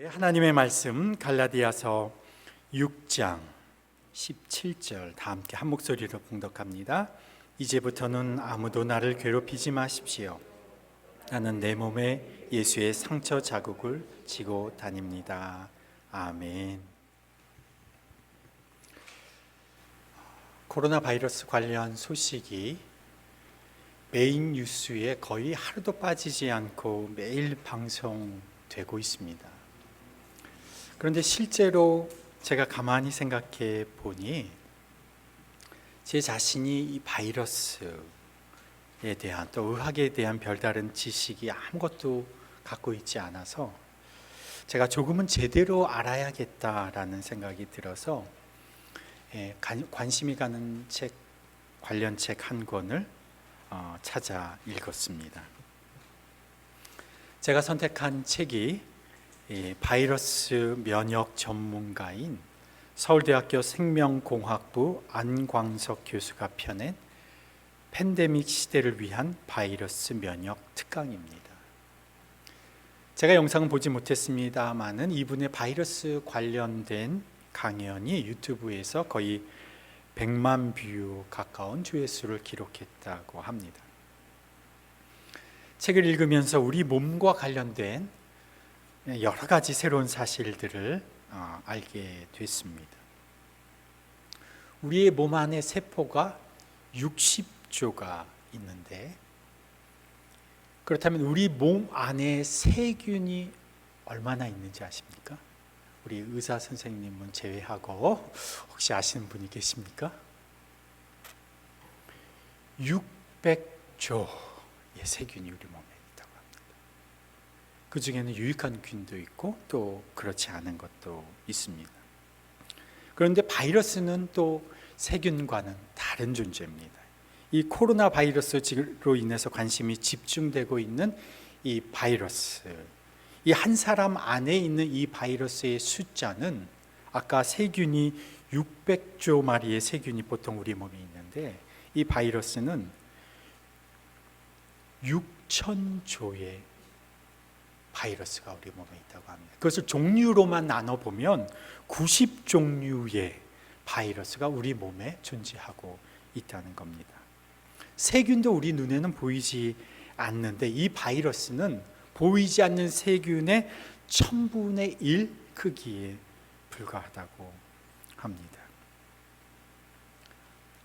하나님의 말씀 갈라디아서 6장 17절 다 함께 한 목소리로 봉독합니다. 이제부터는 아무도 나를 괴롭히지 마십시오. 나는 내 몸에 예수의 상처 자국을 지고 다닙니다. 아멘. 코로나 바이러스 관련 소식이 메인 뉴스에 거의 하루도 빠지지 않고 매일 방송되고 있습니다. 그런데 실제로 제가 가만히 생각해 보니 제 자신이 이 바이러스에 대한 또 의학에 대한 별다른 지식이 아무것도 갖고 있지 않아서 제가 조금은 제대로 알아야겠다라는 생각이 들어서 관심이 가는 책, 관련 책 한 권을 찾아 읽었습니다. 제가 선택한 책이 바이러스 면역 전문가인 서울대학교 생명공학부 안광석 교수가 펴낸 팬데믹 시대를 위한 바이러스 면역 특강입니다. 제가 영상은 보지 못했습니다만은 이분의 바이러스 관련된 강연이 유튜브에서 거의 100만 뷰 가까운 조회수를 기록했다고 합니다. 책을 읽으면서 우리 몸과 관련된 여러 가지 새로운 사실들을 알게 됐습니다. 우리의 몸 안에 세포가 60조가 있는데, 그렇다면 우리 몸 안에 세균이 얼마나 있는지 아십니까? 우리 의사 선생님은 제외하고 혹시 아시는 분이 계십니까? 600조의 세균이 우리 몸에 있다고 합니다. 그 중에는 유익한 균도 있고 또 그렇지 않은 것도 있습니다. 그런데 바이러스는 또 세균과는 다른 존재입니다. 이 코로나 바이러스로 인해서 관심이 집중되고 있는 이 바이러스, 이 한 사람 안에 있는 이 바이러스의 숫자는 아까 세균이 600조 마리의 세균이 보통 우리 몸에 있는데 이 바이러스는 6,000조의 바이러스가 우리 몸에 있다고 합니다. 그것을 종류로만 나눠보면 90종류의 바이러스가 우리 몸에 존재하고 있다는 겁니다. 세균도 우리 눈에는 보이지 않는데 이 바이러스는 보이지 않는 세균의 1000분의 1 크기에 불과하다고 합니다.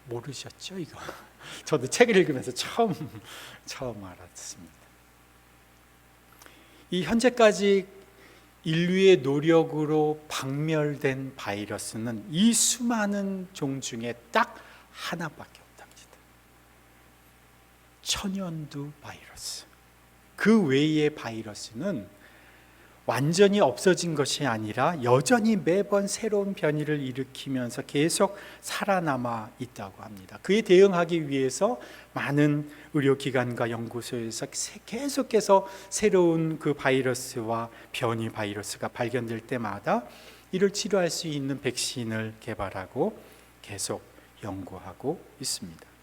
모르셨죠, 이거? 저도 책을 읽으면서 처음 알았습니다. 이 현재까지 인류의 노력으로 박멸된 바이러스는 이 수많은 종 중에 딱 하나밖에 없답니다. 천연두 바이러스. 그 외의 바이러스는 완전히 없어진 것이 아니라 여전히 매번 새로운 변이를 일으키면서 계속 살아남아 있다고 합니다. 그에 대응하기 위해서 많은 의료기관과 연구소에서 계속해서 새로운 그 바이러스와 변이 바이러스가 발견될 때마다 이를 치료할 수 있는 백신을 개발하고 계속 연구하고 있습니다.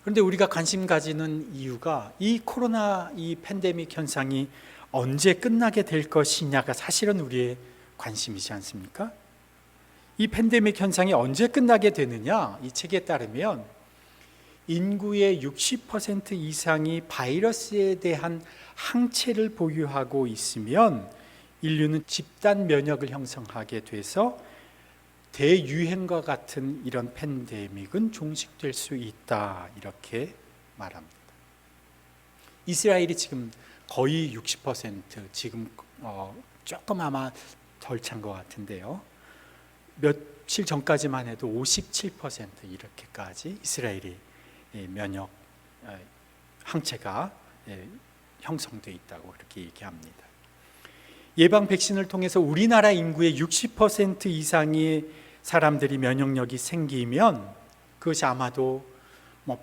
그런데 우리가 관심 가지는 이유가 이 코로나 이 팬데믹 현상이 언제 끝나게 될 것이냐가 사실은 우리의 관심이지 않습니까? 이 팬데믹 현상이 언제 끝나게 되느냐? 이 책에 따르면 인구의 60% 이상이 바이러스에 대한 항체를 보유하고 있으면 인류는 집단 면역을 형성하게 돼서 대유행과 같은 이런 팬데믹은 종식될 수 있다, 이렇게 말합니다. 이스라엘이 지금 거의 60%, 지금 조금 아마 덜 찬 것 같은데요. 며칠 전까지만 해도 57% 이렇게까지 이스라엘이 면역 항체가 형성돼 있다고 그렇게 얘기합니다. 예방 백신을 통해서 우리나라 인구의 60% 이상의 사람들이 면역력이 생기면 그것이 아마도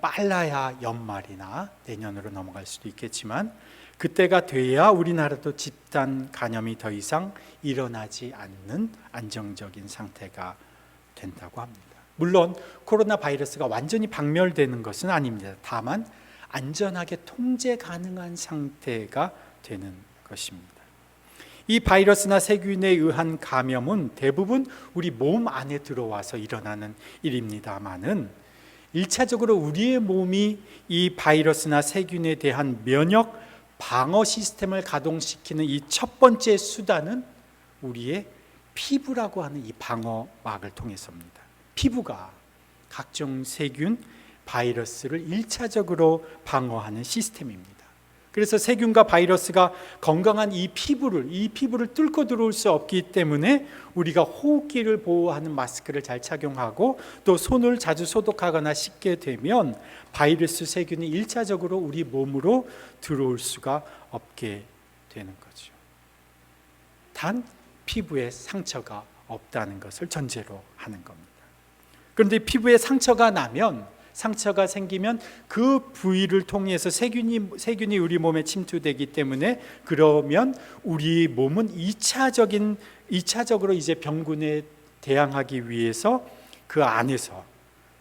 빨라야 연말이나 내년으로 넘어갈 수도 있겠지만 그때가 돼야 우리나라도 집단 감염이 더 이상 일어나지 않는 안정적인 상태가 된다고 합니다. 물론 코로나 바이러스가 완전히 박멸되는 것은 아닙니다. 다만 안전하게 통제 가능한 상태가 되는 것입니다. 이 바이러스나 세균에 의한 감염은 대부분 우리 몸 안에 들어와서 일어나는 일입니다만은 1차적으로 우리의 몸이 이 바이러스나 세균에 대한 면역 방어 시스템을 가동시키는 이 첫 번째 수단은 우리의 피부라고 하는 이 방어막을 통해서입니다. 피부가 각종 세균, 바이러스를 1차적으로 방어하는 시스템입니다. 그래서 세균과 바이러스가 건강한 이 피부를 뚫고 들어올 수 없기 때문에 우리가 호흡기를 보호하는 마스크를 잘 착용하고 또 손을 자주 소독하거나 씻게 되면 바이러스 세균이 1차적으로 우리 몸으로 들어올 수가 없게 되는 거죠. 단 피부에 상처가 없다는 것을 전제로 하는 겁니다. 그런데 피부에 상처가 생기면 그 부위를 통해서 세균이 우리 몸에 침투되기 때문에 그러면 우리 몸은 2차적으로 이제 병균에 대항하기 위해서 그 안에서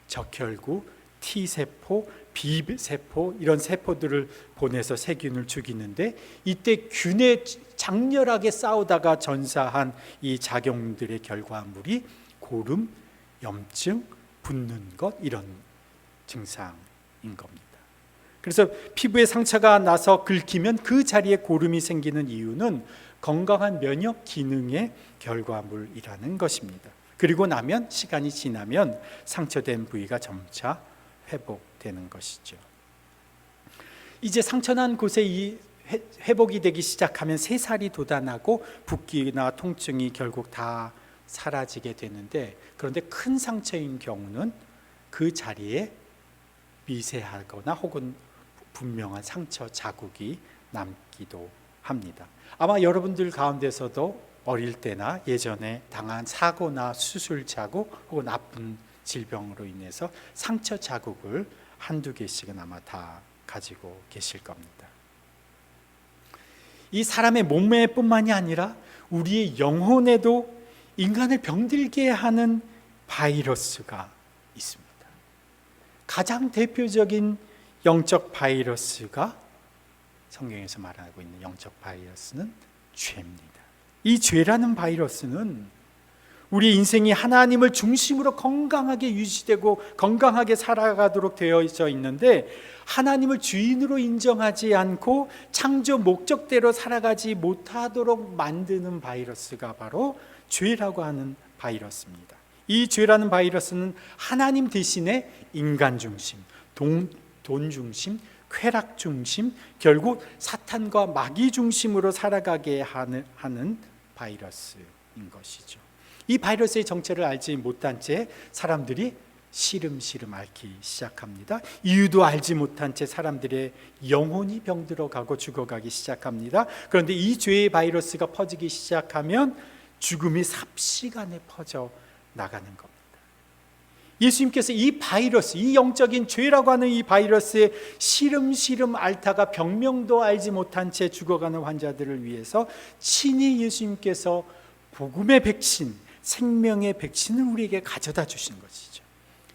적혈구, T세포, B세포 이런 세포들을 보내서 세균을 죽이는데 이때 균에 장렬하게 싸우다가 전사한 이 작용들의 결과물이 고름, 염증, 붓는 것 이런 증상인 겁니다. 그래서 피부에 상처가 나서 긁히면 그 자리에 고름이 생기는 이유는 건강한 면역 기능의 결과물이라는 것입니다. 그리고 나면 시간이 지나면 상처된 부위가 점차 회복되는 것이죠. 이제 상처난 곳에 이 회복이 되기 시작하면 새살이 돋아나고 붓기나 통증이 결국 다 사라지게 되는데 그런데 큰 상처인 경우는 그 자리에 미세하거나 혹은 분명한 상처 자국이 남기도 합니다. 아마 여러분들 가운데서도 어릴 때나 예전에 당한 사고나 수술 자국 혹은 아픈 질병으로 인해서 상처 자국을 한두 개씩은 아마 다 가지고 계실 겁니다. 이 사람의 몸매뿐만이 아니라 우리의 영혼에도 인간을 병들게 하는 바이러스가 있습니다. 가장 대표적인 영적 바이러스가 성경에서 말하고 있는 영적 바이러스는 죄입니다. 이 죄라는 바이러스는 우리 인생이 하나님을 중심으로 건강하게 유지되고 건강하게 살아가도록 되어져 있는데 하나님을 주인으로 인정하지 않고 창조 목적대로 살아가지 못하도록 만드는 바이러스가 바로 죄라고 하는 바이러스입니다. 이 죄라는 바이러스는 하나님 대신에 인간 중심, 돈 중심, 쾌락 중심, 결국 사탄과 마귀 중심으로 살아가게 하는 바이러스인 것이죠. 이 바이러스의 정체를 알지 못한 채 사람들이 시름시름 앓기 시작합니다. 이유도 알지 못한 채 사람들의 영혼이 병들어가고 죽어가기 시작합니다. 그런데 이 죄의 바이러스가 퍼지기 시작하면 죽음이 삽시간에 퍼져 나가는 겁니다. 예수님께서 이 바이러스, 이 영적인 죄라고 하는 이 바이러스에 시름시름 앓다가 병명도 알지 못한 채 죽어가는 환자들을 위해서 친히 예수님께서 복음의 백신, 생명의 백신을 우리에게 가져다 주신 것이죠.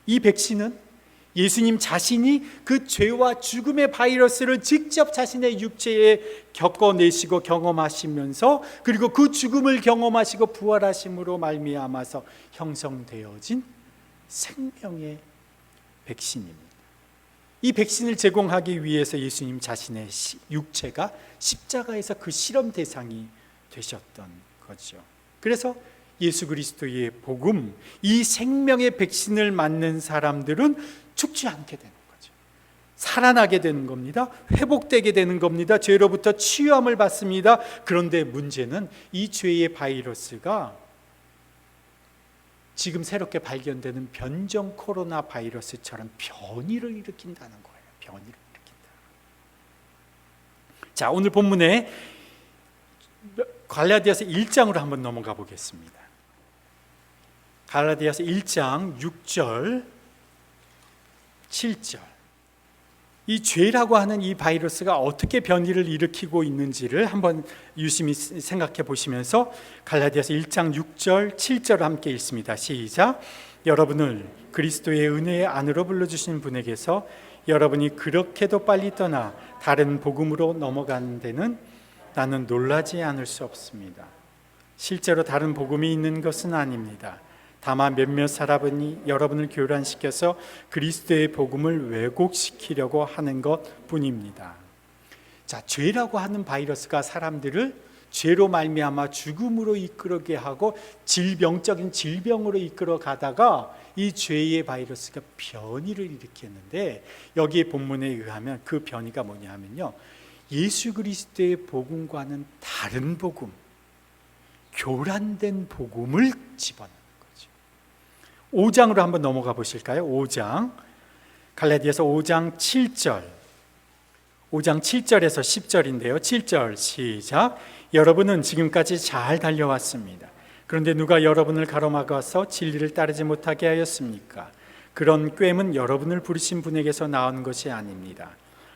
이 백신은 예수님 자신이 그 죄와 죽음의 바이러스를 직접 자신의 육체에 겪어내시고 경험하시면서 그리고 그 죽음을 경험하시고 부활하심으로 말미암아서 형성되어진 생명의 백신입니다. 이 백신을 제공하기 위해서 예수님 자신의 육체가 십자가에서 그 실험 대상이 되셨던 거죠. 그래서 예수 그리스도의 복음, 이 생명의 백신을 맞는 사람들은 죽지 않게 되는 거죠. 살아나게 되는 겁니다. 회복되게 되는 겁니다. 죄로부터 치유함을 받습니다. 그런데 문제는 이 죄의 바이러스가 지금 새롭게 발견되는 변종 코로나 바이러스처럼 변이를 일으킨다는 거예요. 변이를 일으킨다. 자, 오늘 본문에 갈라디아서 1장으로 한번 넘어가 보겠습니다. 갈라디아서 1장 6절 7절 이 죄라고 하는 이 바이러스가 어떻게 변이를 일으키고 있는지를 한번 유심히 생각해 보시면서 갈라디아서 1장 6절 7절을 함께 읽습니다. 시작. 여러분을 그리스도의 은혜의 안으로 불러주신 분에게서 여러분이 그렇게도 빨리 떠나 다른 복음으로 넘어가는 데는 나는 놀라지 않을 수 없습니다. 실제로 다른 복음이 있는 것은 아닙니다. 다만 몇몇 사람이 여러분을 교란시켜서 그리스도의 복음을 왜곡시키려고 하는 것 뿐입니다. 자, 죄라고 하는 바이러스가 사람들을 죄로 말미암아 죽음으로 이끌게 하고 질병적인 질병으로 이끌어 가다가 이 죄의 바이러스가 변이를 일으켰는데, 여기 본문에 의하면 그 변이가 뭐냐 하면요, 예수 그리스도의 복음과는 다른 복음, 교란된 복음을 집어넣는 거죠. 5장으로 한번 넘어가 보실까요? 5장, 갈라디아서 5장 7절, 5장 7절에서 10절인데요 7절 시작. 여러분은 지금까지 잘 달려왔습니다. 그런데 누가 여러분을 가로막아서 진리를 따르지 못하게 하였습니까? 그런 꾀임은 여러분을 부르신 분에게서 나온 것이 아닙니다.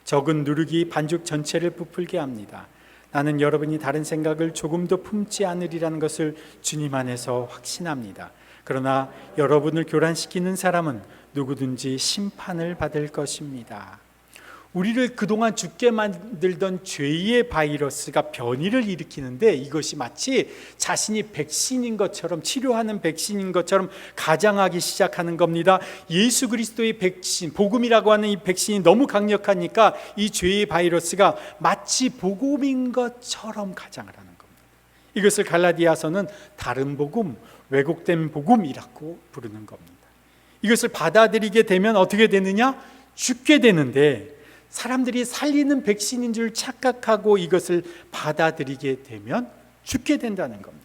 적은 누룩이 반죽 전체를 부풀게 합니다. 나는 여러분이 다른 생각을 조금도 품지 않으리라는 것을 주님 안에서 확신합니다. 그러나 여러분을 교란시키는 사람은 누구든지 심판을 받을 것입니다. 우리를 그동안 죽게 만들던 죄의 바이러스가 변이를 일으키는데, 이것이 마치 자신이 백신인 것처럼, 치료하는 백신인 것처럼 가장하기 시작하는 겁니다. 예수 그리스도의 백신, 복음이라고 하는 이 백신이 너무 강력하니까 이 죄의 바이러스가 마치 복음인 것처럼 가장을 하는 겁니다. 이것을 갈라디아서는 다른 복음, 왜곡된 복음이라고 부르는 겁니다. 이것을 받아들이게 되면 어떻게 되느냐? 죽게 되는데, 사람들이 살리는 백신인 줄 착각하고 이것을 받아들이게 되면 죽게 된다는 겁니다.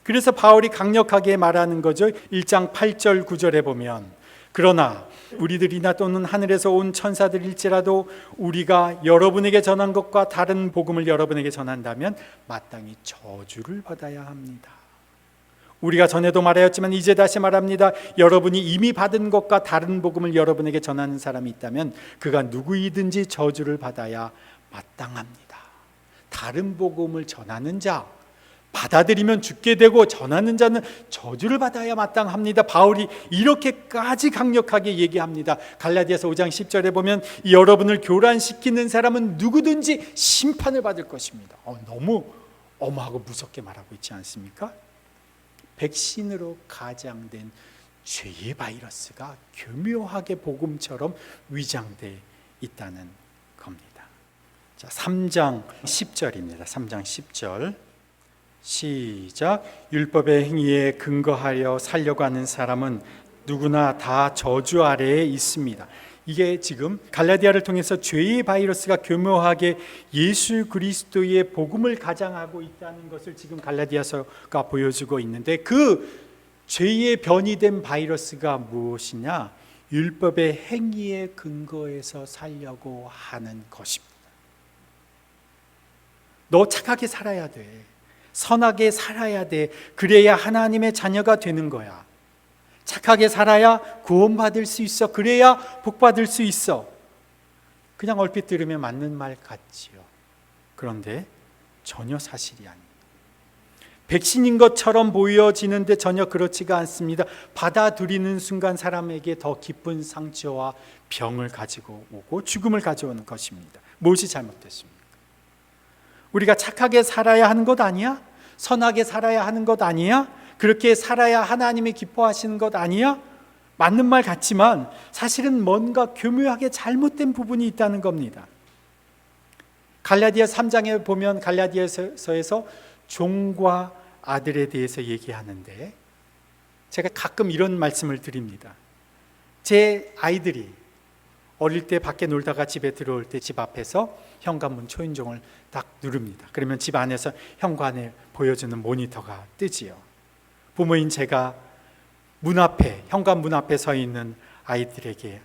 그래서 바울이 강력하게 말하는 거죠. 1장 8절 9절에 보면, 그러나 우리들이나 또는 하늘에서 온 천사들일지라도 우리가 여러분에게 전한 것과 다른 복음을 여러분에게 전한다면 마땅히 저주를 받아야 합니다. 우리가 전에도 말하였지만 이제 다시 말합니다. 여러분이 이미 받은 것과 다른 복음을 여러분에게 전하는 사람이 있다면 그가 누구이든지 저주를 받아야 마땅합니다. 다른 복음을 전하는 자, 받아들이면 죽게 되고 전하는 자는 저주를 받아야 마땅합니다. 바울이 이렇게까지 강력하게 얘기합니다. 갈라디아서 5장 10절에 보면 여러분을 교란시키는 사람은 누구든지 심판을 받을 것입니다. 너무 엄하고 무섭게 말하고 있지 않습니까? 백신으로 가장된 죄의 바이러스가 교묘하게 복음처럼 위장되어 있다는 겁니다. 자, 3장 10절입니다. 3장 10절 시작. 율법의 행위에 근거하여 살려고 하는 사람은 누구나 다 저주 아래에 있습니다. 이게 지금 갈라디아를 통해서 죄의 바이러스가 교묘하게 예수 그리스도의 복음을 가장하고 있다는 것을 지금 갈라디아서가 보여주고 있는데, 그 죄의 변이된 바이러스가 무엇이냐? 율법의 행위에 근거해서 살려고 하는 것입니다. 너 착하게 살아야 돼. 선하게 살아야 돼. 그래야 하나님의 자녀가 되는 거야. 착하게 살아야 구원받을 수 있어. 그래야 복받을 수 있어. 그냥 얼핏 들으면 맞는 말 같지요. 그런데 전혀 사실이 아닙니다. 백신인 것처럼 보여지는데 전혀 그렇지가 않습니다. 받아들이는 순간 사람에게 더 깊은 상처와 병을 가지고 오고 죽음을 가져오는 것입니다. 무엇이 잘못됐습니까? 우리가 착하게 살아야 하는 것 아니야? 선하게 살아야 하는 것 아니야? 그렇게 살아야 하나님이 기뻐하시는 것 아니야? 맞는 말 같지만 사실은 뭔가 교묘하게 잘못된 부분이 있다는 겁니다. 갈라디아 3장에 보면 갈라디아서에서 종과 아들에 대해서 얘기하는데, 제가 가끔 이런 말씀을 드립니다. 제 아이들이 어릴 때 밖에 놀다가 집에 들어올 때 집 앞에서 현관문 초인종을 딱 누릅니다. 그러면 집 안에서 현관을 보여주는 모니터가 뜨지요. 부모인 제가 문 앞에, 현관 문 앞에 서 있는 아이들에게,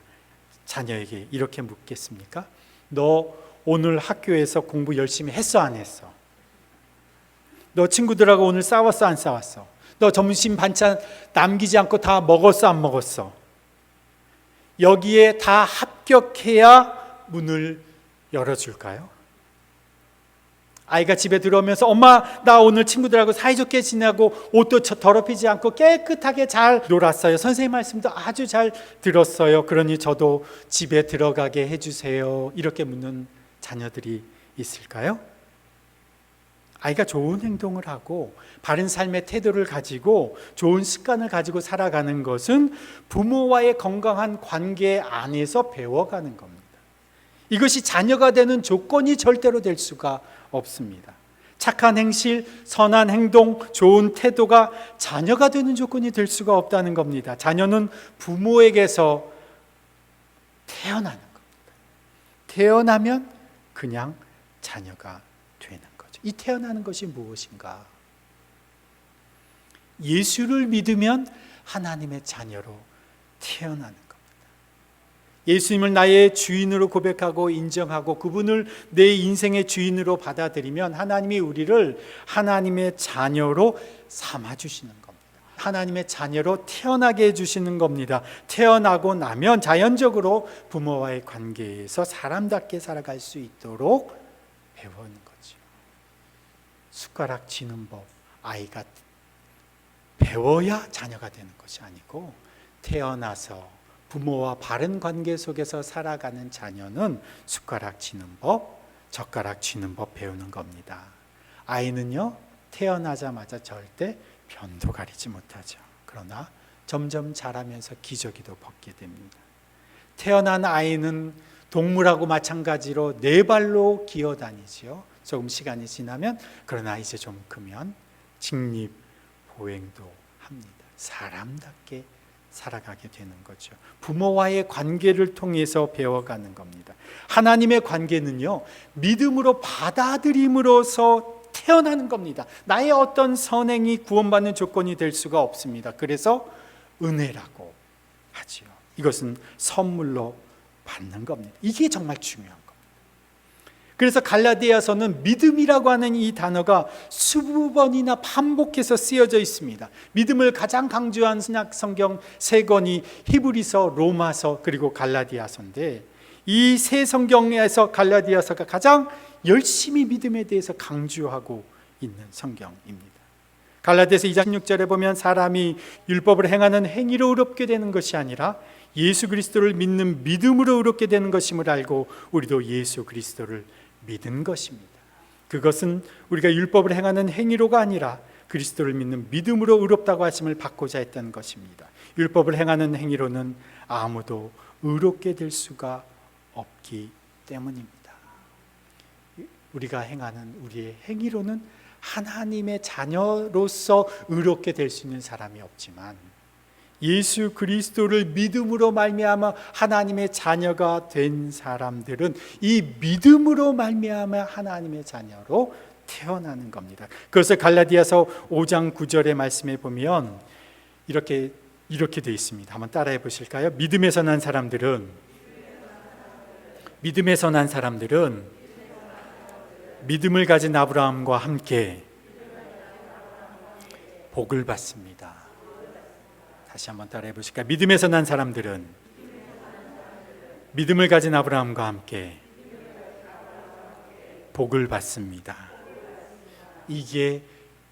자녀에게 이렇게 묻겠습니까? 너 오늘 학교에서 공부 열심히 했어, 안 했어? 너 친구들하고 오늘 싸웠어, 안 싸웠어? 너 점심 반찬 남기지 않고 다 먹었어, 안 먹었어? 여기에 다 합격해야 문을 열어줄까요? 아이가 집에 들어오면서 엄마, 나 오늘 친구들하고 사이좋게 지내고 옷도 더럽히지 않고 깨끗하게 잘 놀았어요. 선생님 말씀도 아주 잘 들었어요. 그러니 저도 집에 들어가게 해주세요. 이렇게 묻는 자녀들이 있을까요? 아이가 좋은 행동을 하고 바른 삶의 태도를 가지고 좋은 습관을 가지고 살아가는 것은 부모와의 건강한 관계 안에서 배워가는 겁니다. 이것이 자녀가 되는 조건이 절대로 될 수가 없습니다. 착한 행실, 선한 행동, 좋은 태도가 자녀가 되는 조건이 될 수가 없다는 겁니다. 자녀는 부모에게서 태어나는 겁니다. 태어나면 그냥 자녀가 되는 거죠. 이 태어나는 것이 무엇인가? 예수를 믿으면 하나님의 자녀로 태어나는 겁니다. 예수님을 나의 주인으로 고백하고 인정하고 그분을 내 인생의 주인으로 받아들이면 하나님이 우리를 하나님의 자녀로 삼아주시는 겁니다. 하나님의 자녀로 태어나게 해주시는 겁니다. 태어나고 나면 자연적으로 부모와의 관계에서 사람답게 살아갈 수 있도록 배우는 거죠. 숟가락 쥐는 법, 아이가 배워야 자녀가 되는 것이 아니고 태어나서 부모와 바른 관계 속에서 살아가는 자녀는 숟가락 쥐는 법, 젓가락 쥐는 법 배우는 겁니다. 아이는요, 태어나자마자 절대 변도 가리지 못하죠. 그러나 점점 자라면서 기저귀도 벗게 됩니다. 태어난 아이는 동물하고 마찬가지로 네 발로 기어다니지요. 조금 시간이 지나면, 그러나 이제 좀 크면 직립, 보행도 합니다. 사람답게 살아가게 되는 거죠. 부모와의 관계를 통해서 배워가는 겁니다. 하나님의 관계는요, 믿음으로 받아들임으로써 태어나는 겁니다. 나의 어떤 선행이 구원받는 조건이 될 수가 없습니다. 그래서 은혜라고 하지요. 이것은 선물로 받는 겁니다. 이게 정말 중요한 겁니다. 그래서 갈라디아서는 믿음이라고 하는 이 단어가 20번이나 반복해서 쓰여져 있습니다. 믿음을 가장 강조한 신약 성경 3권이 히브리서, 로마서, 그리고 갈라디아서인데 이 세 성경에서 갈라디아서가 가장 열심히 믿음에 대해서 강조하고 있는 성경입니다. 갈라디아서 2장 16절에 보면 사람이 율법을 행하는 행위로 의롭게 되는 것이 아니라 예수 그리스도를 믿는 믿음으로 의롭게 되는 것임을 알고 우리도 예수 그리스도를 믿은 것입니다. 그것은 우리가 율법을 행하는 행위로가 아니라 그리스도를 믿는 믿음으로 의롭다고 하심을 받고자 했던 것입니다. 율법을 행하는 행위로는 아무도 의롭게 될 수가 없기 때문입니다. 우리가 행하는 우리의 행위로는 하나님의 자녀로서 의롭게 될 수 있는 사람이 없지만 예수 그리스도를 믿음으로 말미암아 하나님의 자녀가 된 사람들은 이 믿음으로 말미암아 하나님의 자녀로 태어나는 겁니다. 그것을 갈라디아서 5장 9절의 말씀에 보면 이렇게 되어 있습니다. 한번 따라해 보실까요? 믿음에서 난 사람들은 믿음을 가진 아브라함과 함께 복을 받습니다. 다시 한번 따라해 보실까요? 믿음에서 난 사람들은 믿음을 가진 아브라함과 함께 복을 받습니다. 이게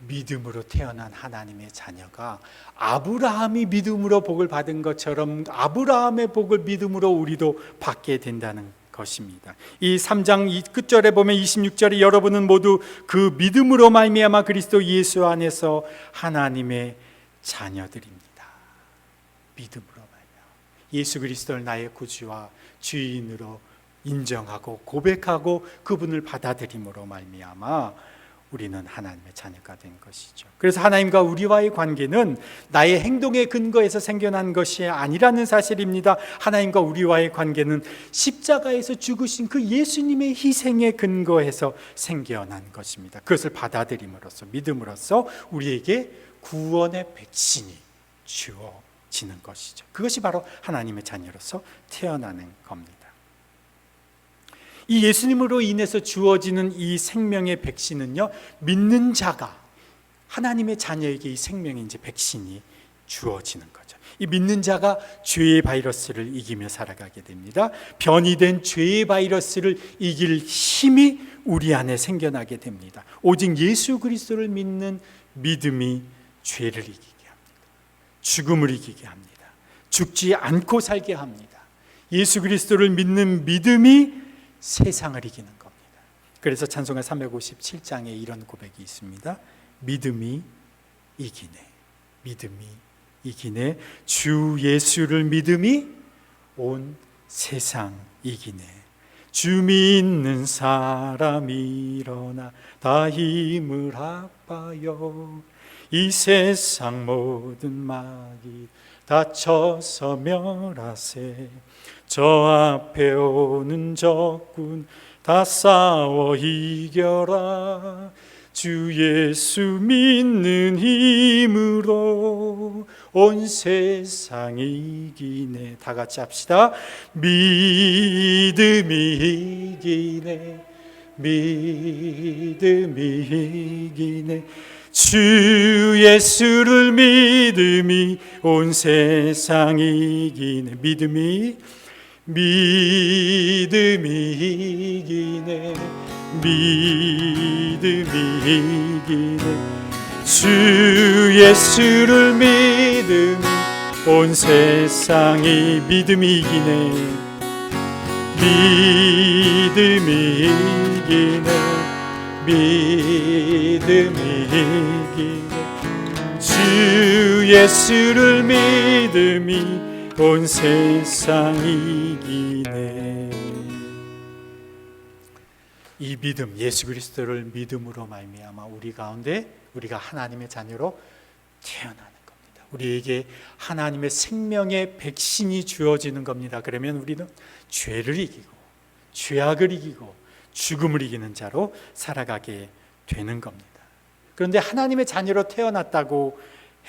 믿음으로 태어난 하나님의 자녀가 아브라함이 믿음으로 복을 받은 것처럼 아브라함의 복을 믿음으로 우리도 받게 된다는 것입니다. 이 3장 이 끝절에 보면 26절에 여러분은 모두 그 믿음으로 말미암아 그리스도 예수 안에서 하나님의 자녀들입니다. 믿음으로 말미암아 예수 그리스도를 나의 구주와 주인으로 인정하고 고백하고 그분을 받아들임으로 말미암아 우리는 하나님의 자녀가 된 것이죠. 그래서 하나님과 우리와의 관계는 나의 행동의 근거에서 생겨난 것이 아니라는 사실입니다. 하나님과 우리와의 관계는 십자가에서 죽으신 그 예수님의 희생의 근거에서 생겨난 것입니다. 그것을 받아들임으로써 믿음으로써 우리에게 구원의 백신이 주어지는 것이죠. 그것이 바로 하나님의 자녀로서 태어나는 겁니다. 이 예수님으로 인해서 주어지는 이 생명의 백신은요, 믿는 자가 하나님의 자녀에게 이 생명의 이제 백신이 주어지는 거죠. 이 믿는 자가 죄의 바이러스를 이기며 살아가게 됩니다. 변이된 죄의 바이러스를 이길 힘이 우리 안에 생겨나게 됩니다. 오직 예수 그리스도를 믿는 믿음이 죄를 이기게 합니다. 죽음을 이기게 합니다. 죽지 않고 살게 합니다. 예수 그리스도를 믿는 믿음이 세상을 이기는 겁니다. 그래서 찬송가 357장에 이런 고백이 있습니다. 믿음이 이기네. 믿음이 이기네. 주 예수를 믿음이 온 세상 이기네. 주 믿는 사람 일어나 다 힘을 합하여 이 세상 모든 마귀 다쳐서 멸하세. 저 앞에 오는 적군 다 싸워 이겨라. 주 예수 믿는 힘으로 온 세상 이기네. 다 같이 합시다. 믿음이 이기네. 믿음이 이기네. 주 예수를 믿음이 온 세상 이기네. 믿음이 이기네. 믿음이 이기네. 주 예수를 믿음이 온 세상이 믿음이 이기네. 믿음이 이기네. 믿음이 이기네. 주 예수를 믿음이 온 세상 이기네. 이 믿음, 예수 그리스도를 믿음으로 말미암아 우리 가운데 우리가 하나님의 자녀로 태어나는 겁니다. 우리에게 하나님의 생명의 백신이 주어지는 겁니다. 그러면 우리는 죄를 이기고 죄악을 이기고 죽음을 이기는 자로 살아가게 되는 겁니다. 그런데 하나님의 자녀로 태어났다고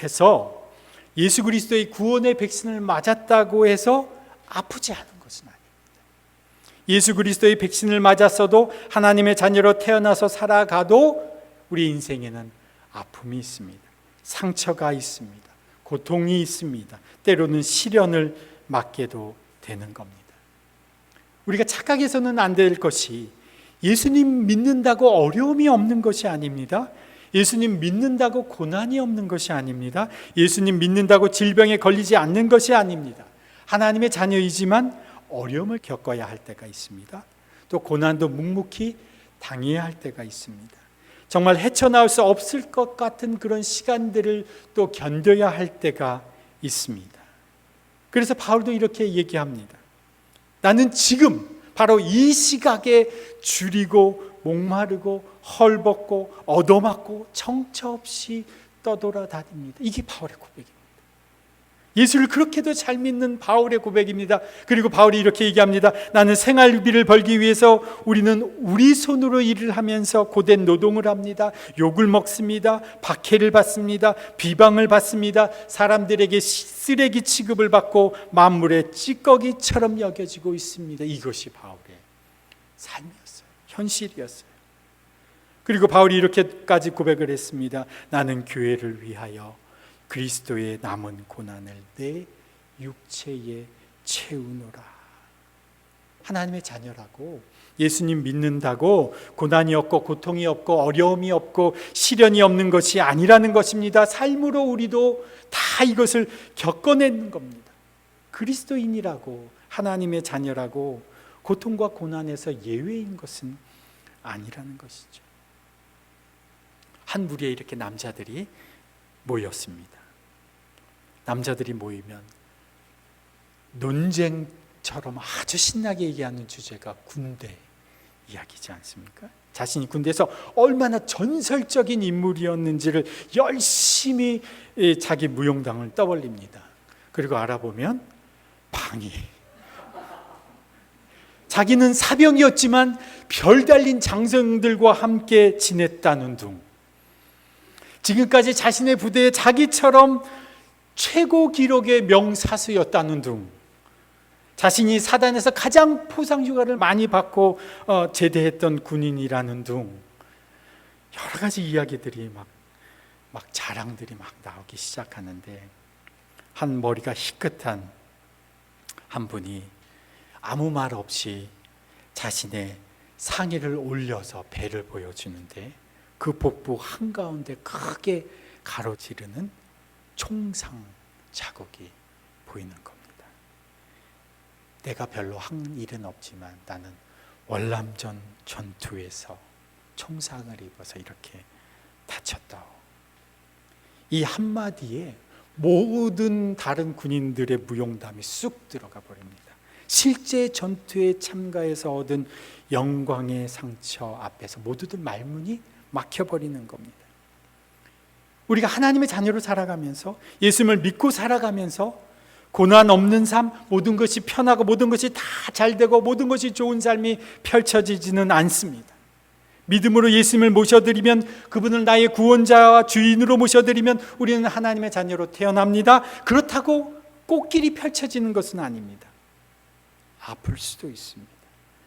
해서 예수 그리스도의 구원의 백신을 맞았다고 해서 아프지 않은 것은 아닙니다. 예수 그리스도의 백신을 맞았어도 하나님의 자녀로 태어나서 살아가도 우리 인생에는 아픔이 있습니다. 상처가 있습니다. 고통이 있습니다. 때로는 시련을 맞게도 되는 겁니다. 우리가 착각해서는 안 될 것이 예수님 믿는다고 어려움이 없는 것이 아닙니다. 예수님 믿는다고 고난이 없는 것이 아닙니다. 예수님 믿는다고 질병에 걸리지 않는 것이 아닙니다. 하나님의 자녀이지만 어려움을 겪어야 할 때가 있습니다. 또 고난도 묵묵히 당해야 할 때가 있습니다. 정말 헤쳐나올 수 없을 것 같은 그런 시간들을 또 견뎌야 할 때가 있습니다. 그래서 바울도 이렇게 얘기합니다. 나는 지금 바로 이 시각에 줄이고 목마르고 헐벗고 얻어맞고 정처 없이 떠돌아다닙니다. 이게 바울의 고백입니다. 예수를 그렇게도 잘 믿는 바울의 고백입니다. 그리고 바울이 이렇게 얘기합니다. 나는 생활비를 벌기 위해서 우리는 우리 손으로 일을 하면서 고된 노동을 합니다. 욕을 먹습니다. 박해를 받습니다. 비방을 받습니다. 사람들에게 쓰레기 취급을 받고 만물의 찌꺼기처럼 여겨지고 있습니다. 이것이 바울의 삶이었어요. 현실이었어요. 그리고 바울이 이렇게까지 고백을 했습니다. 나는 교회를 위하여 그리스도의 남은 고난을 내 육체에 채우노라. 하나님의 자녀라고 예수님 믿는다고 고난이 없고 고통이 없고 어려움이 없고 시련이 없는 것이 아니라는 것입니다. 삶으로 우리도 다 이것을 겪어내는 겁니다. 그리스도인이라고 하나님의 자녀라고 고통과 고난에서 예외인 것은 아니라는 것이죠. 한 무리에 이렇게 남자들이 모였습니다. 남자들이 모이면 논쟁처럼 아주 신나게 얘기하는 주제가 군대 이야기지 않습니까? 자신이 군대에서 얼마나 전설적인 인물이었는지를 열심히 자기 무용담을 떠벌립니다. 그리고 알아보면 방위. 자기는 사병이었지만 별 달린 장성들과 함께 지냈다는 둥. 지금까지 자신의 부대에 자기처럼 최고 기록의 명사수였다는 둥. 자신이 사단에서 가장 포상휴가를 많이 받고 제대했던 군인이라는 둥. 여러 가지 이야기들이 막 자랑들이 막 나오기 시작하는데 한 머리가 희끗한 한 분이 아무 말 없이 자신의 상의를 올려서 배를 보여주는데 그 복부 한가운데 크게 가로지르는 총상 자국이 보이는 겁니다. 내가 별로 한 일은 없지만 나는 월남전 전투에서 총상을 입어서 이렇게 다쳤다오. 이 한마디에 모든 다른 군인들의 무용담이 쑥 들어가 버립니다. 실제 전투에 참가해서 얻은 영광의 상처 앞에서 모두들 말문이 막혀버리는 겁니다. 우리가 하나님의 자녀로 살아가면서 예수님을 믿고 살아가면서 고난 없는 삶, 모든 것이 편하고 모든 것이 다 잘되고 모든 것이 좋은 삶이 펼쳐지지는 않습니다. 믿음으로 예수님을 모셔드리면, 그분을 나의 구원자와 주인으로 모셔드리면 우리는 하나님의 자녀로 태어납니다. 그렇다고 꽃길이 펼쳐지는 것은 아닙니다. 아플 수도 있습니다.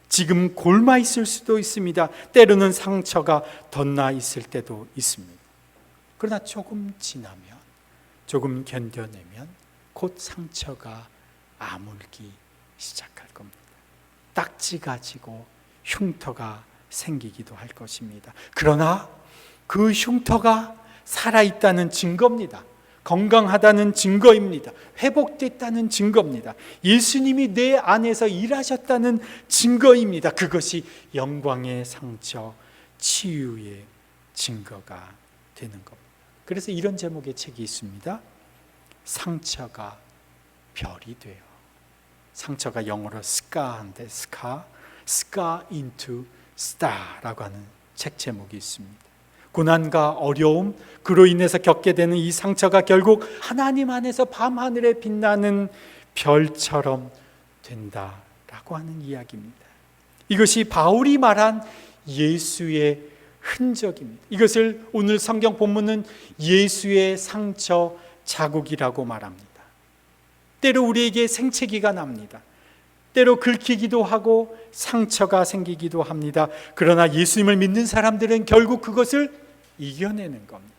지금 골마 있을 수도 있습니다. 때로는 상처가 덧나 있을 때도 있습니다. 그러나 조금 지나면, 조금 견뎌내면 곧 상처가 아물기 시작할 겁니다. 딱지가 지고 흉터가 생기기도 할 것입니다. 그러나 그 흉터가 살아있다는 증거입니다. 건강하다는 증거입니다. 회복됐다는 증거입니다. 예수님이 내 안에서 일하셨다는 증거입니다. 그것이 영광의 상처, 치유의 증거가 되는 겁니다. 그래서 이런 제목의 책이 있습니다. 상처가 별이 돼요. 상처가 영어로 scar인데 scar into star라고 하는 책 제목이 있습니다. 고난과 어려움, 그로 인해서 겪게 되는 이 상처가 결국 하나님 안에서 밤하늘에 빛나는 별처럼 된다라고 하는 이야기입니다. 이것이 바울이 말한 예수의 흔적입니다. 이것을 오늘 성경 본문은 예수의 상처 자국이라고 말합니다. 때로 우리에게 생채기가 납니다. 때로 긁히기도 하고 상처가 생기기도 합니다. 그러나 예수님을 믿는 사람들은 결국 그것을 이겨내는 겁니다.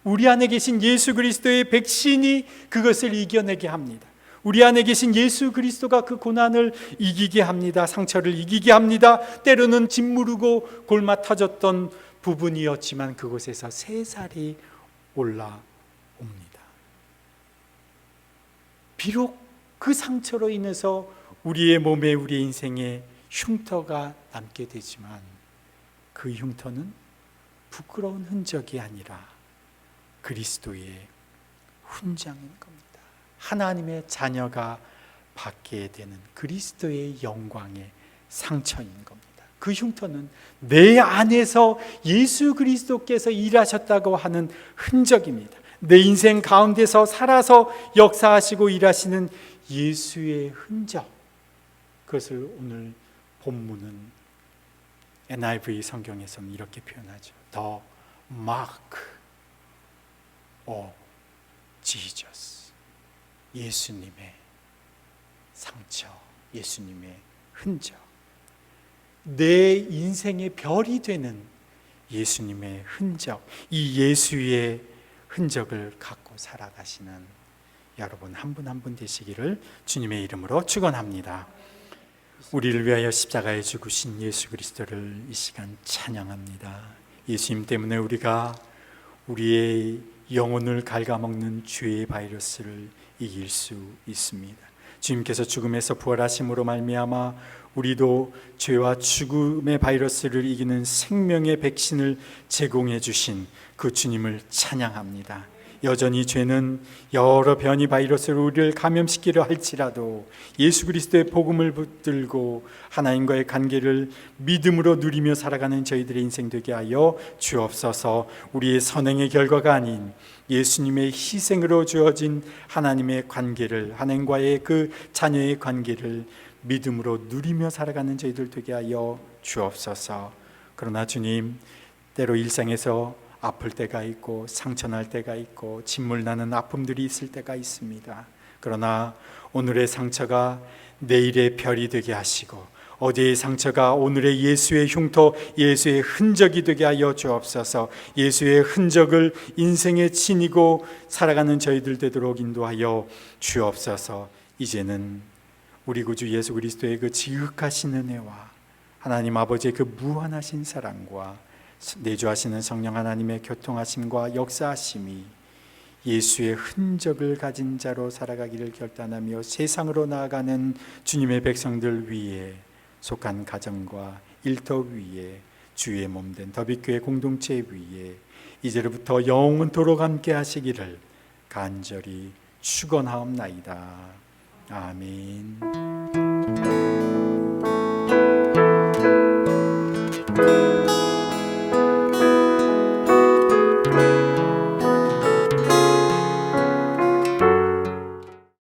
우리 안에 계신 예수 그리스도의 백신이 그것을 이겨내게 합니다. 우리 안에 계신 예수 그리스도가 그 고난을 이기게 합니다. 상처를 이기게 합니다. 때로는 짓무르고 골마 터졌던 부분이었지만 그곳에서 새살이 올라옵니다. 비록 그 상처로 인해서 우리의 몸에, 우리의 인생에 흉터가 남게 되지만 그 흉터는 부끄러운 흔적이 아니라 그리스도의 훈장인 겁니다. 하나님의 자녀가 받게 되는 그리스도의 영광의 상처인 겁니다. 그 흉터는 내 안에서 예수 그리스도께서 일하셨다고 하는 흔적입니다. 내 인생 가운데서 살아서 역사하시고 일하시는 예수의 흔적, 그것을 오늘 본문은 NIV 성경에서는 이렇게 표현하죠. The mark of Jesus. 예수님의 상처, 예수님의 흔적. 내 인생의 별이 되는 예수님의 흔적, 이 예수의 흔적을 갖고 살아가시는 여러분 한 분 한 분 되시기를 주님의 이름으로 축원합니다. 우리를 위하여 십자가에 죽으신 예수 그리스도를 이 시간 찬양합니다. 예수님 때문에 우리가 우리의 영혼을 갉아먹는 죄의 바이러스를 이길 수 있습니다. 주님께서 죽음에서 부활하심으로 말미암아 우리도 죄와 죽음의 바이러스를 이기는 생명의 백신을 제공해 주신 그 주님을 찬양합니다. 여전히 죄는 여러 변이 바이러스로 우리를 감염시키려 할지라도 예수 그리스도의 복음을 붙들고 하나님과의 관계를 믿음으로 누리며 살아가는 저희들의 인생 되게 하여 주옵소서. 우리의 선행의 결과가 아닌 예수님의 희생으로 주어진 하나님의 관계를, 하나님과의 그 자녀의 관계를 믿음으로 누리며 살아가는 저희들 되게 하여 주옵소서. 그러나 주님, 때로 일상에서 아플 때가 있고 상처날 때가 있고 진물나는 아픔들이 있을 때가 있습니다. 그러나 오늘의 상처가 내일의 별이 되게 하시고 어제의 상처가 오늘의 예수의 흉터, 예수의 흔적이 되게 하여 주옵소서. 예수의 흔적을 인생에 지니고 살아가는 저희들 되도록 인도하여 주옵소서. 이제는 우리 구주 예수 그리스도의 그 지극하신 은혜와 하나님 아버지의 그 무한하신 사랑과 내주하시는 성령 하나님의 교통하심과 역사하심이 예수의 흔적을 가진 자로 살아가기를 결단하며 세상으로 나아가는 주님의 백성들 위에 속한 가정과 일터 위에 주의 몸된 더비교회 공동체 위에 이제로부터 영원토록 함께 하시기를 간절히 축원하옵나이다. 아멘.